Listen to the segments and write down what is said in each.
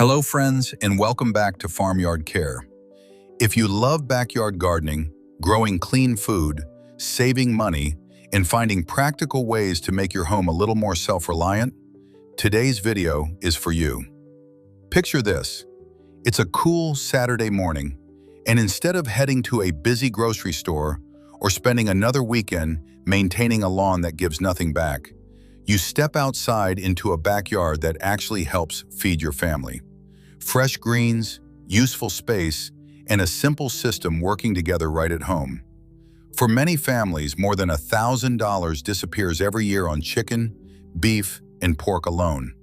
Hello friends, and welcome back to Farmyard Care. If you love backyard gardening, growing clean food, saving money, and finding practical ways to make your home a little more self-reliant, today's video is for you. Picture this. It's a cool Saturday morning, and instead of heading to a busy grocery store or spending another weekend maintaining a lawn that gives nothing back, you step outside into a backyard that actually helps feed your family. Fresh greens, useful space, and a simple system working together right at home. For many families, more than $1,000 disappears every year on chicken, beef, and pork alone.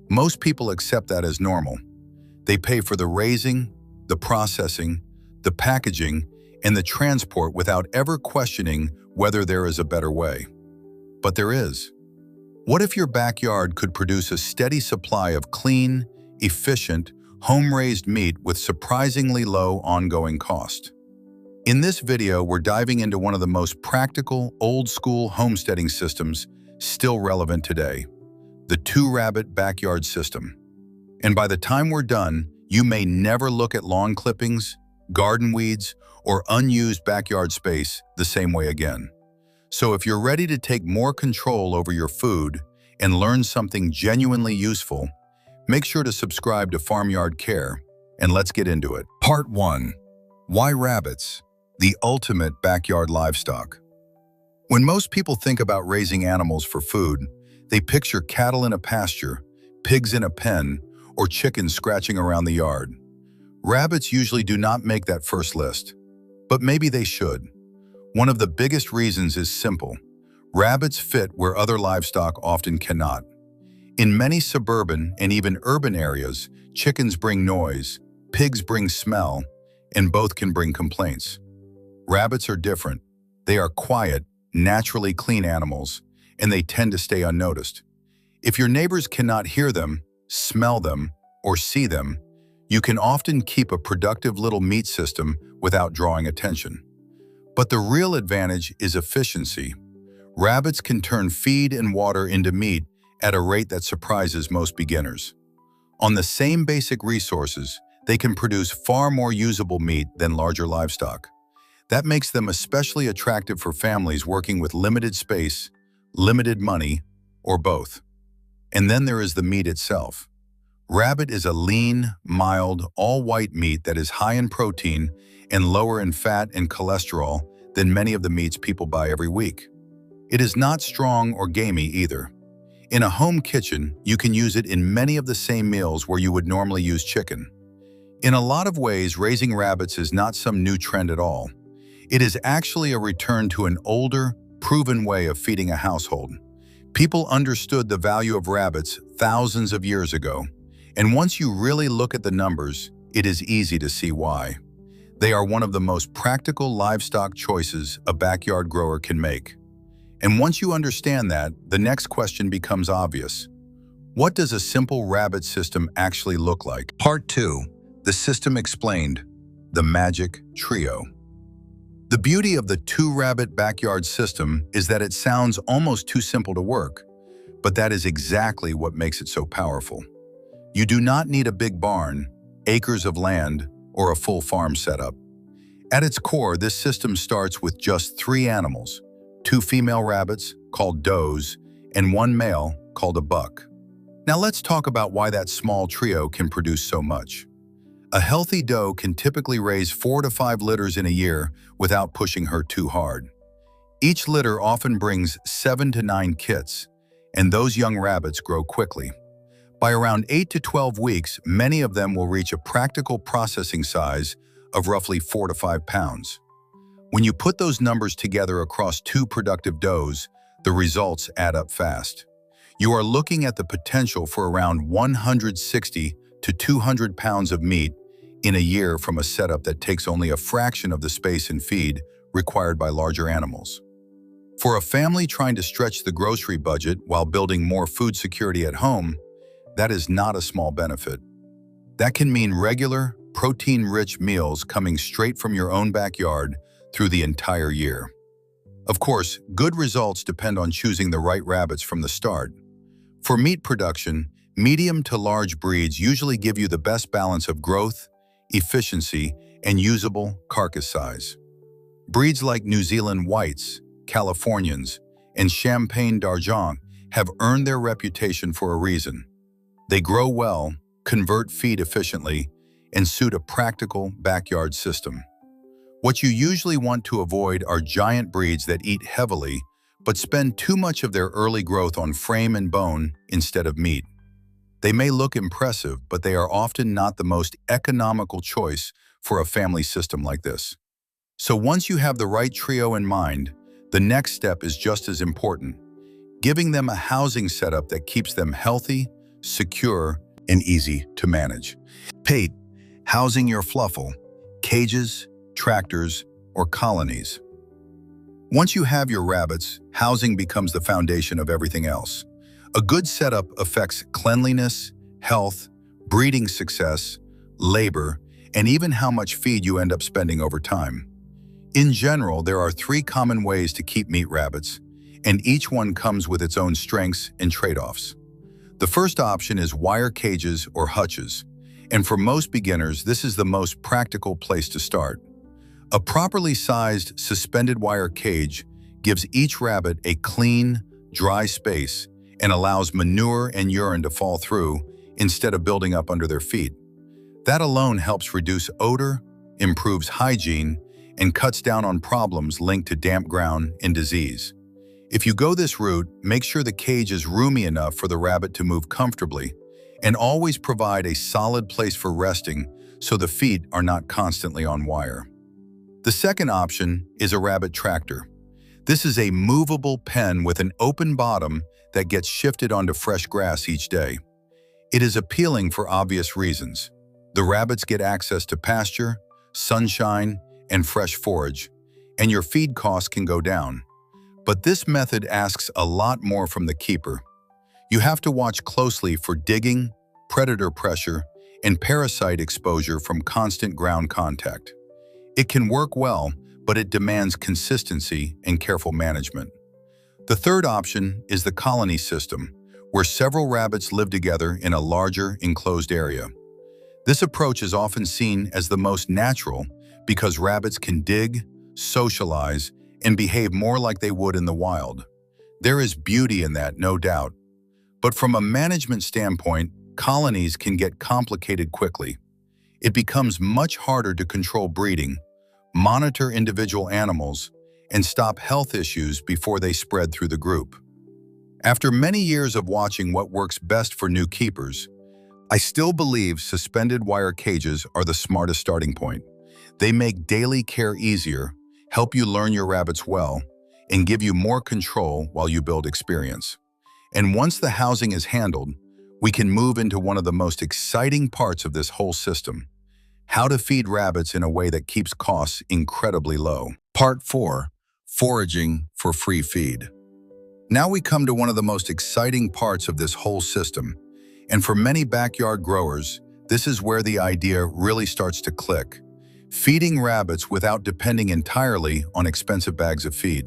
Most people accept that as normal. They pay for the raising, the processing, the packaging, and the transport without ever questioning whether there is a better way. But there is. What if your backyard could produce a steady supply of clean, efficient, home-raised meat with surprisingly low ongoing cost? In this video, we're diving into one of the most practical, old-school homesteading systems still relevant today, the two-rabbit backyard system. And by the time we're done, you may never look at lawn clippings, garden weeds, or unused backyard space the same way again. So if you're ready to take more control over your food and learn something genuinely useful, make sure to subscribe to Farmyard Care, and let's get into it. Part 1. Why rabbits? The ultimate backyard livestock. When most people think about raising animals for food, they picture cattle in a pasture, pigs in a pen, or chickens scratching around the yard. Rabbits usually do not make that first list, but maybe they should. One of the biggest reasons is simple. Rabbits fit where other livestock often cannot. In many suburban and even urban areas, chickens bring noise, pigs bring smell, and both can bring complaints. Rabbits are different. They are quiet, naturally clean animals, and they tend to stay unnoticed. If your neighbors cannot hear them, smell them, or see them, you can often keep a productive little meat system without drawing attention. But the real advantage is efficiency. Rabbits can turn feed and water into meat at a rate that surprises most beginners. On the same basic resources, they can produce far more usable meat than larger livestock. That makes them especially attractive for families working with limited space, limited money, or both. And then there is the meat itself. Rabbit is a lean, mild, all-white meat that is high in protein and lower in fat and cholesterol than many of the meats people buy every week. It is not strong or gamey either. In a home kitchen, you can use it in many of the same meals where you would normally use chicken. In a lot of ways, raising rabbits is not some new trend at all. It is actually a return to an older, proven way of feeding a household. People understood the value of rabbits thousands of years ago, and once you really look at the numbers, it is easy to see why. They are one of the most practical livestock choices a backyard grower can make. And once you understand that, the next question becomes obvious. What does a simple rabbit system actually look like? Part 2. The system explained. The magic trio. The beauty of the two-rabbit backyard system is that it sounds almost too simple to work, but that is exactly what makes it so powerful. You do not need a big barn, acres of land, or a full farm setup. At its core, this system starts with just 3 animals, 2 female rabbits, called does, and 1 male, called a buck. Now let's talk about why that small trio can produce so much. A healthy doe can typically raise 4 to 5 litters in a year without pushing her too hard. Each litter often brings 7 to 9 kits, and those young rabbits grow quickly. By around 8 to 12 weeks, many of them will reach a practical processing size of roughly 4 to 5 pounds. When you put those numbers together across 2 productive does, the results add up fast. You are looking at the potential for around 160 to 200 pounds of meat in a year from a setup that takes only a fraction of the space and feed required by larger animals. For a family trying to stretch the grocery budget while building more food security at home, that is not a small benefit. That can mean regular, protein-rich meals coming straight from your own backyard through the entire year. Of course, good results depend on choosing the right rabbits from the start. For meat production, Medium to large breeds usually give you the best balance of growth, efficiency, and usable carcass size. Breeds like New Zealand Whites, Californians, and Champagne d'Argent have earned their reputation for a reason. They grow well, convert feed efficiently, and suit a practical backyard system. What you usually want to avoid are giant breeds that eat heavily but spend too much of their early growth on frame and bone instead of meat. They may look impressive, but they are often not the most economical choice for a family system like this. So once you have the right trio in mind, the next step is just as important: giving them a housing setup that keeps them healthy, secure, and easy to manage. Pate, housing your fluffle, cages, tractors, or colonies. Once you have your rabbits, housing becomes the foundation of everything else. A good setup affects cleanliness, health, breeding success, labor, and even how much feed you end up spending over time. In general, there are 3 common ways to keep meat rabbits, and each one comes with its own strengths and trade-offs. The first option is wire cages or hutches, and for most beginners, this is the most practical place to start. A properly sized suspended wire cage gives each rabbit a clean, dry space and allows manure and urine to fall through instead of building up under their feet. That alone helps reduce odor, improves hygiene, and cuts down on problems linked to damp ground and disease. If you go this route, make sure the cage is roomy enough for the rabbit to move comfortably, and always provide a solid place for resting so the feet are not constantly on wire. The second option is a rabbit tractor. This is a movable pen with an open bottom that gets shifted onto fresh grass each day. It is appealing for obvious reasons. The rabbits get access to pasture, sunshine, and fresh forage, and your feed costs can go down. But this method asks a lot more from the keeper. You have to watch closely for digging, predator pressure, and parasite exposure from constant ground contact. It can work well, but it demands consistency and careful management. The third option is the colony system, where several rabbits live together in a larger, enclosed area. This approach is often seen as the most natural because rabbits can dig, socialize, and behave more like they would in the wild. There is beauty in that, no doubt. But from a management standpoint, colonies can get complicated quickly. It becomes much harder to control breeding, monitor individual animals, and stop health issues before they spread through the group. After many years of watching what works best for new keepers, I still believe suspended wire cages are the smartest starting point. They make daily care easier, help you learn your rabbits well, and give you more control while you build experience. And once the housing is handled, we can move into one of the most exciting parts of this whole system: how to feed rabbits in a way that keeps costs incredibly low. Part 4. Foraging for free feed. Now we come to one of the most exciting parts of this whole system. And for many backyard growers, this is where the idea really starts to click: feeding rabbits without depending entirely on expensive bags of feed.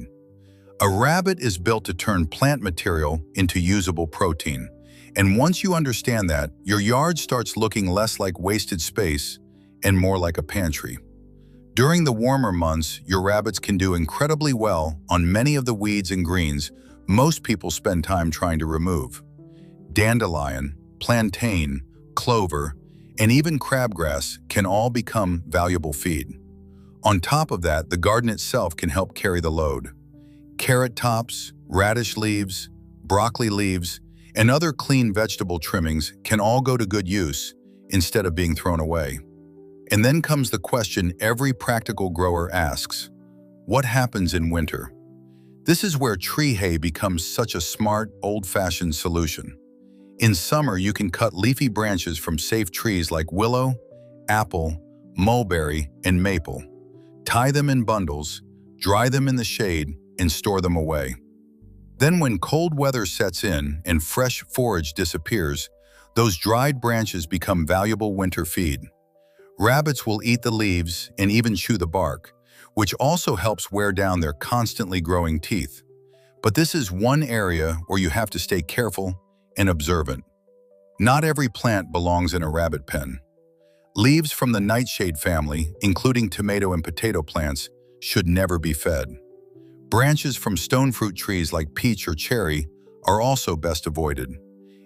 A rabbit is built to turn plant material into usable protein. And once you understand that, your yard starts looking less like wasted space and more like a pantry. During the warmer months, your rabbits can do incredibly well on many of the weeds and greens most people spend time trying to remove. Dandelion, plantain, clover, and even crabgrass can all become valuable feed. On top of that, the garden itself can help carry the load. Carrot tops, radish leaves, broccoli leaves, and other clean vegetable trimmings can all go to good use instead of being thrown away. And then comes the question every practical grower asks: what happens in winter? This is where tree hay becomes such a smart, old-fashioned solution. In summer, you can cut leafy branches from safe trees like willow, apple, mulberry, and maple. Tie them in bundles, dry them in the shade, and store them away. Then when cold weather sets in and fresh forage disappears, those dried branches become valuable winter feed. Rabbits will eat the leaves and even chew the bark, which also helps wear down their constantly growing teeth. But this is one area where you have to stay careful and observant. Not every plant belongs in a rabbit pen. Leaves from the nightshade family, including tomato and potato plants, should never be fed. Branches from stone fruit trees like peach or cherry are also best avoided.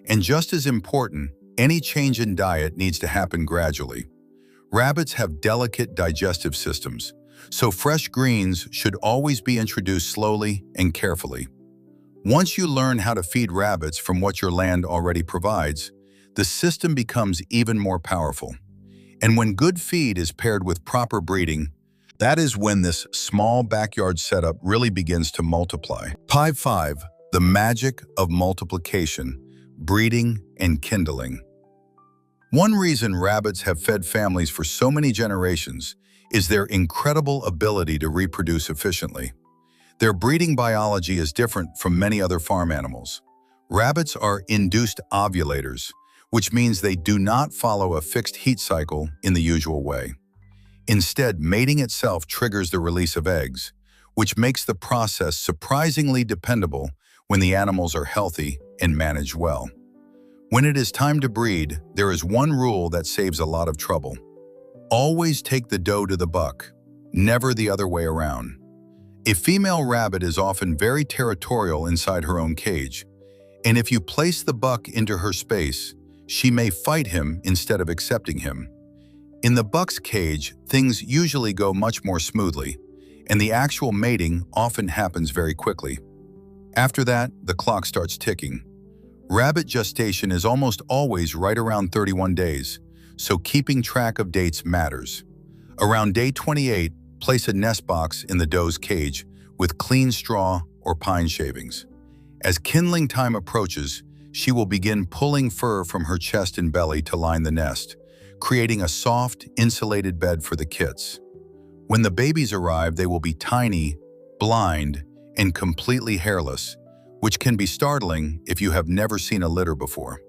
And just as important, any change in diet needs to happen gradually. Rabbits have delicate digestive systems, so fresh greens should always be introduced slowly and carefully. Once you learn how to feed rabbits from what your land already provides, the system becomes even more powerful. And when good feed is paired with proper breeding, that is when this small backyard setup really begins to multiply. 5. The magic of multiplication, breeding, and kindling. One reason rabbits have fed families for so many generations is their incredible ability to reproduce efficiently. Their breeding biology is different from many other farm animals. Rabbits are induced ovulators, which means they do not follow a fixed heat cycle in the usual way. Instead, mating itself triggers the release of eggs, which makes the process surprisingly dependable when the animals are healthy and managed well. When it is time to breed, there is one rule that saves a lot of trouble. Always take the doe to the buck, never the other way around. A female rabbit is often very territorial inside her own cage, and if you place the buck into her space, she may fight him instead of accepting him. In the buck's cage, things usually go much more smoothly, and the actual mating often happens very quickly. After that, the clock starts ticking. Rabbit gestation is almost always right around 31 days, so keeping track of dates matters. Around day 28, place a nest box in the doe's cage with clean straw or pine shavings. As kindling time approaches, she will begin pulling fur from her chest and belly to line the nest, creating a soft, insulated bed for the kits. When the babies arrive, they will be tiny, blind, and completely hairless, which can be startling if you have never seen a litter before.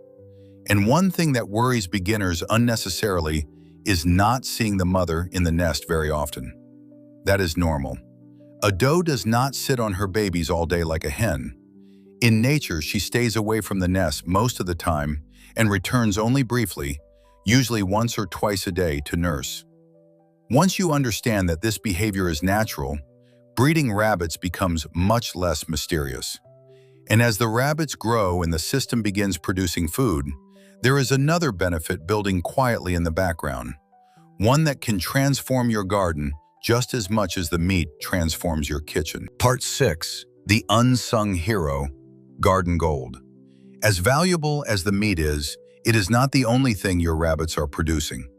And one thing that worries beginners unnecessarily is not seeing the mother in the nest very often. That is normal. A doe does not sit on her babies all day like a hen. In nature, she stays away from the nest most of the time and returns only briefly, usually once or twice a day, to nurse. Once you understand that this behavior is natural, breeding rabbits becomes much less mysterious. And as the rabbits grow and the system begins producing food, there is another benefit building quietly in the background, one that can transform your garden just as much as the meat transforms your kitchen. Part 6. The unsung hero, garden gold. As valuable as the meat is, it is not the only thing your rabbits are producing.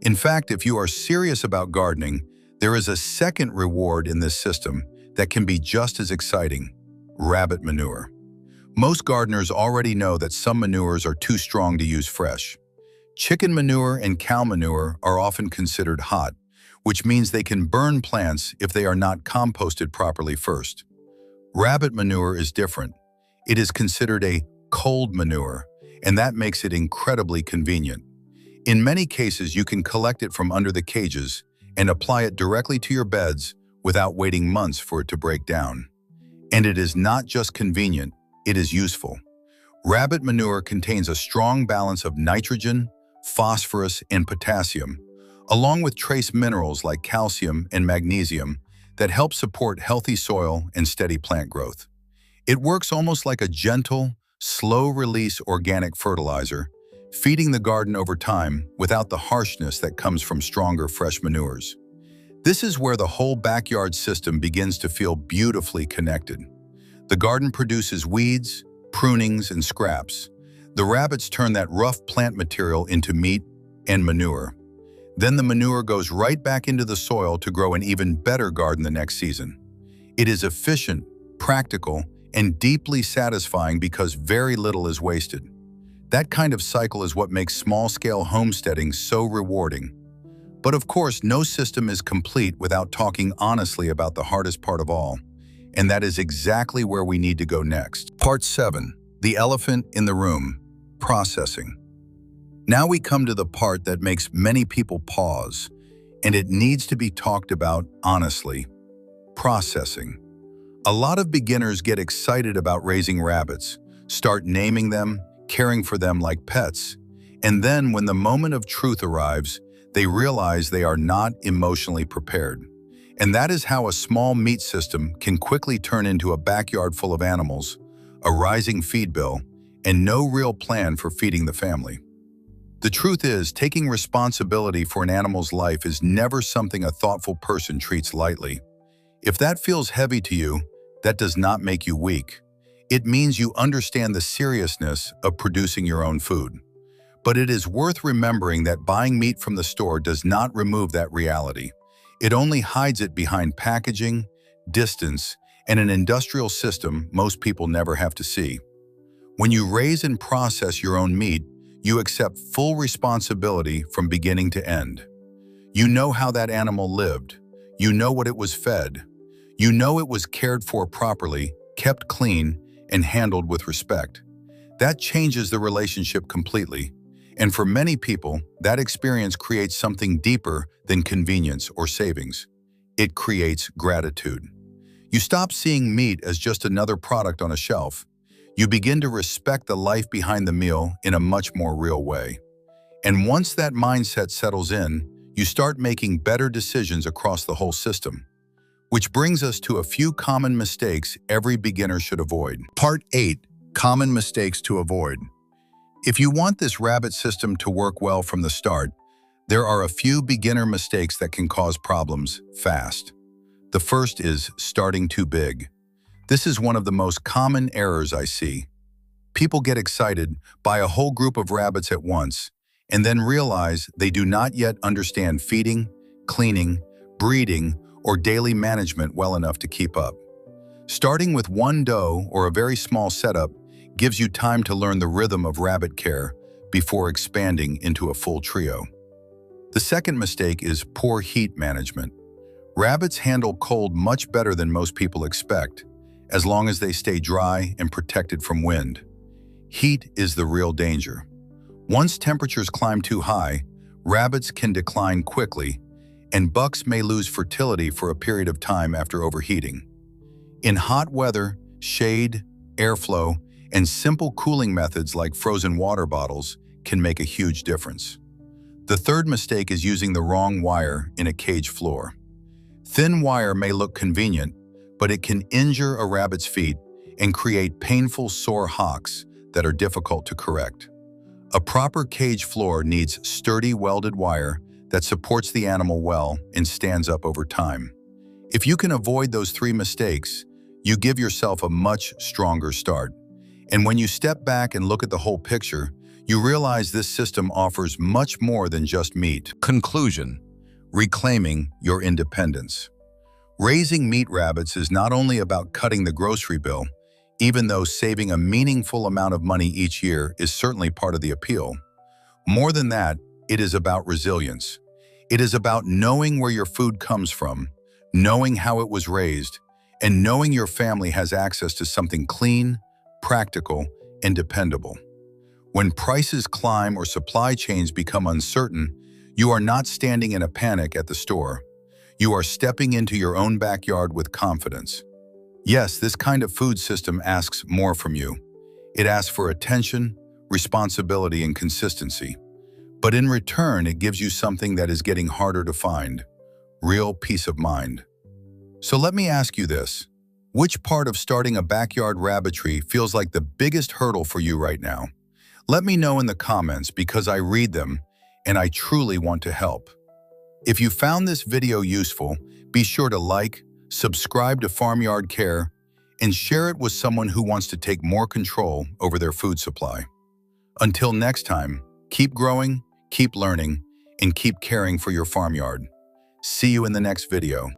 In fact, if you are serious about gardening, there is a second reward in this system that can be just as exciting: rabbit manure. Most gardeners already know that some manures are too strong to use fresh. Chicken manure and cow manure are often considered hot, which means they can burn plants if they are not composted properly first. Rabbit manure is different. It is considered a cold manure, and that makes it incredibly convenient. In many cases, you can collect it from under the cages and apply it directly to your beds without waiting months for it to break down. And it is not just convenient, it is useful. Rabbit manure contains a strong balance of nitrogen, phosphorus, and potassium, along with trace minerals like calcium and magnesium that help support healthy soil and steady plant growth. It works almost like a gentle, slow-release organic fertilizer, feeding the garden over time without the harshness that comes from stronger fresh manures. This is where the whole backyard system begins to feel beautifully connected. The garden produces weeds, prunings, and scraps. The rabbits turn that rough plant material into meat and manure. Then the manure goes right back into the soil to grow an even better garden the next season. It is efficient, practical, and deeply satisfying because very little is wasted. That kind of cycle is what makes small-scale homesteading so rewarding. But of course, no system is complete without talking honestly about the hardest part of all, and that is exactly where we need to go next. Part 7. The elephant in the room, processing. Now we come to the part that makes many people pause, and it needs to be talked about honestly: processing. A lot of beginners get excited about raising rabbits, start naming them, caring for them like pets. And then when the moment of truth arrives, they realize they are not emotionally prepared. And that is how a small meat system can quickly turn into a backyard full of animals, a rising feed bill, and no real plan for feeding the family. The truth is, taking responsibility for an animal's life is never something a thoughtful person treats lightly. If that feels heavy to you, that does not make you weak. It means you understand the seriousness of producing your own food. But it is worth remembering that buying meat from the store does not remove that reality. It only hides it behind packaging, distance, and an industrial system most people never have to see. When you raise and process your own meat, you accept full responsibility from beginning to end. You know how that animal lived. You know what it was fed. You know it was cared for properly, kept clean, and handled with respect. That changes the relationship completely. And for many people, that experience creates something deeper than convenience or savings. It creates gratitude. You stop seeing meat as just another product on a shelf. You begin to respect the life behind the meal in a much more real way. And once that mindset settles in, you start making better decisions across the whole system. Which brings us to a few common mistakes every beginner should avoid. Part 8. Common mistakes to avoid. If you want this rabbit system to work well from the start, there are a few beginner mistakes that can cause problems fast. The first is starting too big. This is one of the most common errors I see. People get excited, buy a whole group of rabbits at once, and then realize they do not yet understand feeding, cleaning, breeding, or daily management well enough to keep up. Starting with one doe or a very small setup gives you time to learn the rhythm of rabbit care before expanding into a full trio. The second mistake is poor heat management. Rabbits handle cold much better than most people expect, as long as they stay dry and protected from wind. Heat is the real danger. Once temperatures climb too high, rabbits can decline quickly, and bucks may lose fertility for a period of time after overheating. In hot weather, shade, airflow, and simple cooling methods like frozen water bottles can make a huge difference. The third mistake is using the wrong wire in a cage floor. Thin wire may look convenient, but it can injure a rabbit's feet and create painful sore hocks that are difficult to correct. A proper cage floor needs sturdy welded wire that supports the animal well and stands up over time. If you can avoid those three mistakes, you give yourself a much stronger start. And when you step back and look at the whole picture, you realize this system offers much more than just meat. Conclusion: reclaiming your independence. Raising meat rabbits is not only about cutting the grocery bill, even though saving a meaningful amount of money each year is certainly part of the appeal. More than that, it is about resilience. It is about knowing where your food comes from, knowing how it was raised, and knowing your family has access to something clean, practical, and dependable. When prices climb or supply chains become uncertain, you are not standing in a panic at the store. You are stepping into your own backyard with confidence. Yes, this kind of food system asks more from you. It asks for attention, responsibility, and consistency. But in return, it gives you something that is getting harder to find: real peace of mind. So let me ask you this. Which part of starting a backyard rabbitry feels like the biggest hurdle for you right now? Let me know in the comments, because I read them and I truly want to help. If you found this video useful, be sure to like, subscribe to Farmyard Care, and share it with someone who wants to take more control over their food supply. Until next time, keep growing, keep learning, and keep caring for your farmyard. See you in the next video.